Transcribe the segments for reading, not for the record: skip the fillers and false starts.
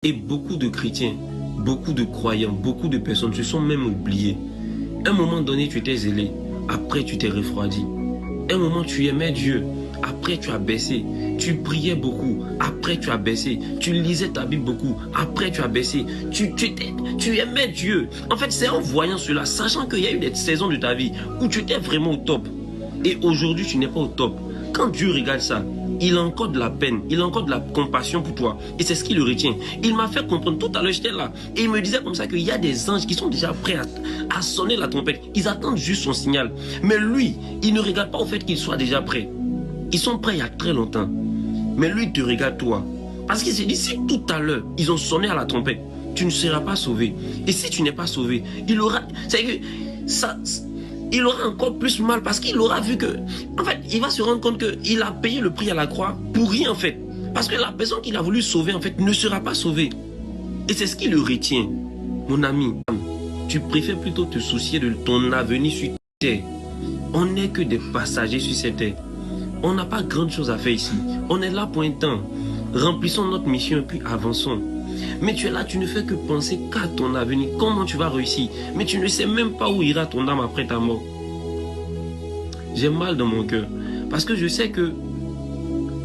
Et beaucoup de chrétiens, beaucoup de croyants, beaucoup de personnes se sont même oubliés. À un moment donné, tu étais zélé, après tu t'es refroidi. À un moment, tu aimais Dieu, après tu as baissé. Tu priais beaucoup, après tu as baissé. Tu lisais ta Bible beaucoup, après tu as baissé. Tu aimais Dieu. En fait, c'est en voyant cela, sachant qu'il y a eu des saisons de ta vie où tu étais vraiment au top. Et aujourd'hui, tu n'es pas au top. Quand Dieu regarde ça, il a encore de la peine, il a encore de la compassion pour toi. Et c'est ce qui le retient. Il m'a fait comprendre, tout à l'heure j'étais là, et il me disait comme ça qu'il y a des anges qui sont déjà prêts à sonner la trompette. Ils attendent juste son signal. Mais lui, il ne regarde pas au fait qu'il soit déjà prêt. Ils sont prêts il y a très longtemps. Mais lui, il te regarde toi. Parce qu'il s'est dit, si tout à l'heure, ils ont sonné à la trompette, tu ne seras pas sauvé. Et si tu n'es pas sauvé, il aura... C'est que ça... Il aura encore plus mal parce qu'il aura vu que, en fait, il va se rendre compte qu'il a payé le prix à la croix pour rien, en fait. Parce que la personne qu'il a voulu sauver, en fait, ne sera pas sauvée. Et c'est ce qui le retient. Mon ami, tu préfères plutôt te soucier de ton avenir sur terre. On n'est que des passagers sur cette terre. On n'a pas grande chose à faire ici. On est là pour un temps. Remplissons notre mission et puis avançons. Mais tu es là, tu ne fais que penser qu'à ton avenir, comment tu vas réussir. Mais tu ne sais même pas où ira ton âme après ta mort. J'ai mal dans mon cœur. Parce que je sais que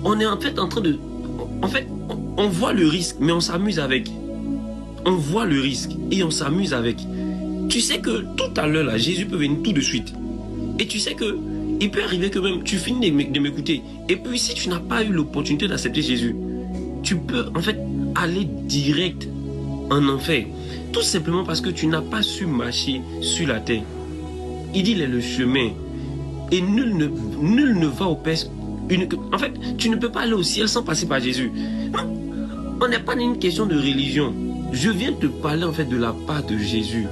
on est en fait en train de... En fait, on voit le risque, mais on s'amuse avec. On voit le risque et on s'amuse avec. Tu sais que tout à l'heure, là, Jésus peut venir tout de suite. Et tu sais que il peut arriver que même tu finis de m'écouter. Et puis si tu n'as pas eu l'opportunité d'accepter Jésus, tu peux en fait aller direct en enfer. Tout simplement parce que tu n'as pas su marcher sur la terre. Il dit, il est le chemin. Et nul ne va au Père. En fait, tu ne peux pas aller au ciel sans passer par Jésus. Non, on n'est pas dans une question de religion. Je viens te parler en fait de la part de Jésus.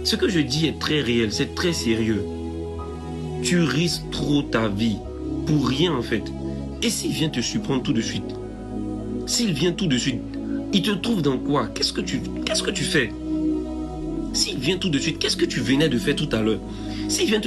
Ce que je dis est très réel, c'est très sérieux. Tu risques trop ta vie pour rien en fait. Et s'il vient te surprendre tout de suite, s'il vient tout de suite, il te trouve dans quoi? Qu'est-ce que tu fais? S'il vient tout de suite, qu'est-ce que tu venais de faire tout à l'heure? S'il vient te